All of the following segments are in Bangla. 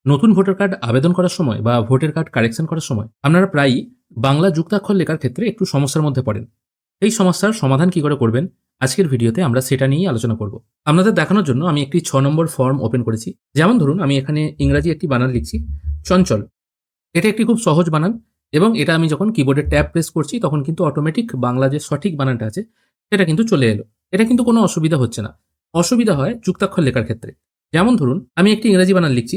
নতুন ভোটার কার্ড আবেদন করার সময় বা ভোটার কার্ড কারেকশন করার সময় আপনারা প্রায়ই বাংলা যুক্তাক্ষর লেখার ক্ষেত্রে একটু সমস্যার মধ্যে পড়েন। এই সমস্যার সমাধান কি করে করবেন, আজকের ভিডিওতে আমরা সেটা নিয়েই আলোচনা করব। আপনাদের দেখানোর জন্য আমি একটি 6 নম্বর ফর্ম ওপেন করেছি। যেমন ধরুন, আমি এখানে ইংরাজি একটি বানান লিখছি, চঞ্চল। এটা একটি খুব সহজ বানান এবং এটা আমি যখন কিবোর্ডে ট্যাব প্রেস করছি তখন কিন্তু অটোমেটিক বাংলা যে সঠিক বানানটা আছে সেটা কিন্তু চলে এলো। এটা কিন্তু কোনো অসুবিধা হচ্ছে না। অসুবিধা হয় যুক্তাক্ষর লেখার ক্ষেত্রে। যেমন ধরুন, আমি একটি ইংরেজি বানান লিখছি,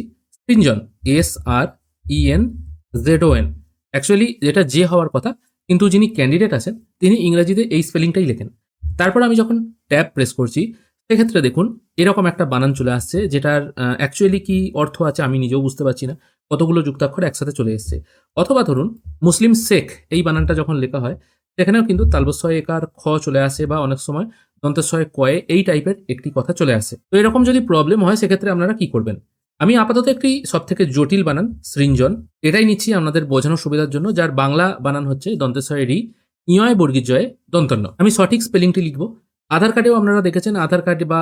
সৃঞ্জন, SRENZON। অ্যাকচুয়ালি যেটা যে হওয়ার কথা, কিন্তু যিনি ক্যান্ডিডেট আছেন তিনি ইংরেজিতে এই স্পেলিংটাই লেখেন। তারপর আমি যখন ট্যাব প্রেস করছি সেক্ষেত্রে দেখুন এরকম একটা বানান চলে আসছে, যেটার অ্যাকচুয়ালি কি অর্থ আছে আমি নিজেও বুঝতে পারছি না। কতগুলো যুক্তাক্ষর একসাথে চলে এসছে। অথবা ধরুন, মুসলিম শেখ এই বানানটা যখন লেখা হয় সেখানেও কিন্তু তালবস্বয় একার খ চলে আসে, বা অনেক সময় দন্তস্বয় কয়ে এই টাইপের একটি কথা চলে আসে। তো এরকম যদি প্রবলেম হয় সেক্ষেত্রে আপনারা কি করবেন? আমি আপাতত একটি সবথেকে জটিল বানান সৃঞ্জন এটাই নিচ্ছি আপনাদের বোঝানোর সুবিধার জন্য, যার বাংলা বানান হচ্ছে দন্তেশ্বয় রি, ইয় বর্গীর জয়ে দন্তন্য। আমি সঠিক স্পেলিংটি লিখব। আধার কার্ডেও আপনারা দেখেছেন, আধার কার্ডে বা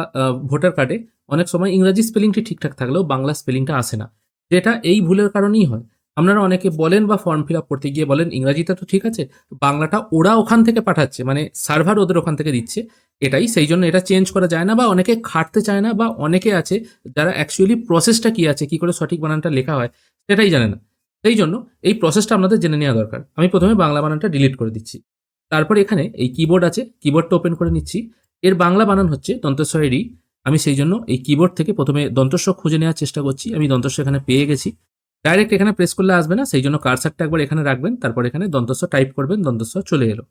ভোটার কার্ডে অনেক সময় ইংরাজি স্পেলিংটি ঠিকঠাক থাকলেও বাংলা স্পেলিংটা আসে না, যেটা এই ভুলের কারণেই হয়। আপনারা অনেকে বলেন বা ফর্ম ফিল আপ করতে গিয়ে বলেন ইংরাজিটা তো ঠিক আছে, বাংলাটা ওরা ওখান থেকে পাঠাচ্ছে, মানে সার্ভার ওদের ওখান থেকে দিচ্ছে। এটাই সেই জন্য এটা চেঞ্জ করা যায় না, বা অনেকে খাটতে চায় না, বা অনেকে আছে যারা অ্যাকচুয়ালি প্রসেসটা কি আছে, কি করে সঠিক বানানটা লেখা হয় সেটাই জানে না। সেই জন্য এই প্রসেসটা আপনাদের জেনে নেওয়া দরকার। আমি প্রথমে বাংলা বানানটা ডিলিট করে দিচ্ছি। তারপর এখানে এই কিবোর্ড আছে, কিবোর্ডটা ওপেন করে নিচ্ছি। এর বাংলা বানান হচ্ছে দন্তস্বয় রি। আমি সেই জন্য এই কিবোর্ড থেকে প্রথমে দন্তস্ব খুঁজে নেওয়ার চেষ্টা করছি। আমি দন্তস্ব এখানে পেয়ে গেছি। ডাইরেক্ট এখানে প্রেস করলে আসবে না, সেই জন্য কার্সারটা একবার এখানে রাখবেন, তারপর এখানে দন্তস্ব টাইপ করবেন, দন্তস্ব চলে এলো।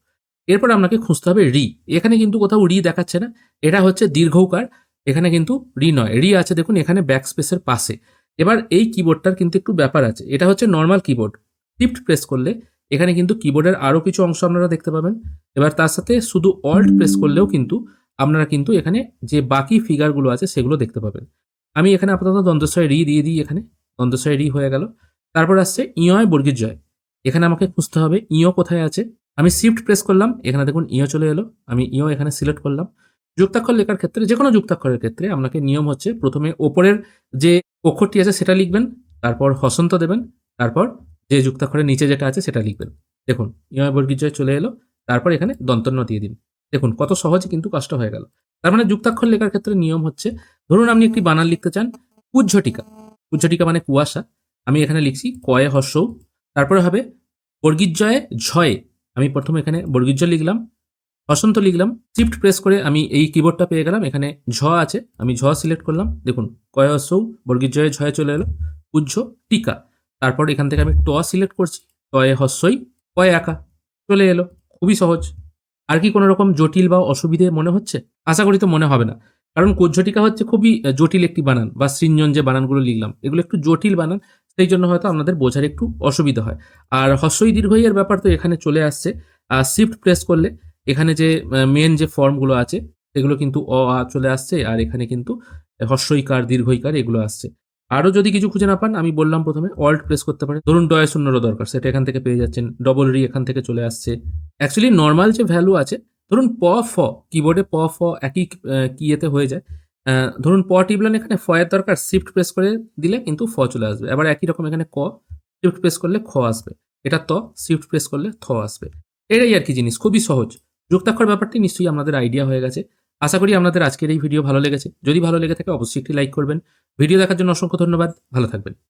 এরপর আপনাকে খুঁজতে হবে রি। এখানে কিন্তু কোথাও রি দেখাচ্ছে না, এটা হচ্ছে দীর্ঘৌকার। এখানে কিন্তু রি নয়, রি আছে দেখুন এখানে ব্যাক স্পেসের পাশে। এবার এই কিবোর্ডটার কিন্তু একটু ব্যাপার আছে, এটা হচ্ছে নর্মাল কিবোর্ড। শিফট প্রেস করলে এখানে কিন্তু কিবোর্ডের আরও কিছু অংশ আপনারা দেখতে পাবেন। এবার তার সাথে শুধু অল্ট প্রেস করলেও কিন্তু আপনারা কিন্তু এখানে যে বাকি ফিগারগুলো আছে সেগুলো দেখতে পাবেন। আমি এখানে আপাতত দন্তস্বয় রি দিয়ে দিই, এখানে দন্তস্বয় রি হয়ে গেল। তারপর আসছে ইয় বর্গীর জয়। এখানে আমাকে খুঁজতে হবে ইয় কোথায় আছে। আমি শিফট প্রেস করলাম, এখানে দেখুন ইয় চলে এলো। আমি ইয় এখানে সিলেক্ট করলাম। যুক্তাক্ষর লেখার ক্ষেত্রে, যে কোনো যুক্তাক্ষরের ক্ষেত্রে আপনাকে নিয়ম হচ্ছে প্রথমে ওপরের যে অক্ষরটি আছে সেটা লিখবেন, তারপর হসন্ত দেবেন, তারপর যে যুক্তাক্ষরের নিচে যেটা আছে সেটা লিখবেন। দেখুন ইয় বর্গীর জয় চলে এলো। তারপর এখানে দন্তন্য দিয়ে দিন। দেখুন কত সহজে কিন্তু কাজটা হয়ে গেল। তার মানে যুক্তাক্ষর লেখার ক্ষেত্রে নিয়ম হচ্ছে, ধরুন আপনি একটি বানান লিখতে চান কুজ্ঝটিকা। কুজ্ঝটিকা মানে কুয়াশা। আমি এখানে লিখছি কয়ে হর্ষৌ। তারপরে হবে বর্গীর্জয়ে ঝয়ে। আমি প্রথমে এখানে বর্গীর্জয় লিখলাম, বসন্ত লিখলাম। শিফট প্রেস করে আমি এই কিবোর্ডটা পেয়ে গেলাম, এখানে ঝ আছে, আমি ঝ সিলেক্ট করলাম। দেখুন কয় হর্ষৌ বর্গীর্জয়ে ঝয়ে চলে এলো। কুজ্ঝ টিকা। তারপর এখান থেকে আমি ট সিলেক্ট করছি, টয়ে হর্ষই কয় একা চলে এলো। খুবই সহজ। আর কি কোনো রকম জটিল বা অসুবিধে মনে হচ্ছে? আশা করি তো মনে হবে না, কারণ কুজ্ঝটিকা হচ্ছে খুবই জটিল একটি বানান, বা সৃঞ্জন যে বানানগুলো লিখলাম এগুলো একটু জটিল বানান, সেই জন্য হয়তো আপনাদের বোঝার একটু অসুবিধা হয়। আর হস্যই দীর্ঘই এর ব্যাপার তো এখানে চলে আসছে। আর শিফট প্রেস করলে এখানে যে মেন যে ফর্মগুলো আছে সেগুলো কিন্তু চলে আসছে, আর এখানে কিন্তু হস্যইকার দীর্ঘইকার এগুলো আসছে। আরও যদি কিছু খুঁজে না পান, আমি বললাম প্রথমে অল্ট প্রেস করতে পারেন। ধরুন ডয় শূন্যরও দরকার, সেটা এখান থেকে পেয়ে যাচ্ছেন। ডবল রি এখান থেকে চলে আসছে। অ্যাকচুয়ালি নর্মাল যে ভ্যালু আছে, ধরুন প ফ, কিবোর্ডে প ফ একই কিয়েতে হয়ে যায়। ধরুন প টিপলেন, এখানে ফ এর দরকার, শিফট প্রেস করে দিলে কিন্তু ফ চলে আসবে। আবার একই রকম এখানে ক, শিফট প্রেস করলে খ আসবে। এটা ত, শিফট প্রেস করলে থ আসবে। এটাই আর কি জিনিস, খুবই সহজ। যুক্তাক্ষর ব্যাপারটি নিশ্চয়ই আপনাদের আইডিয়া হয়ে গেছে। আশা করি আপনাদের আজকের এই ভিডিও ভালো লেগেছে। যদি ভালো লেগে থাকে অবশ্যই একটি লাইক করবেন। ভিডিও দেখার জন্য অসংখ্য ধন্যবাদ। ভালো থাকবেন।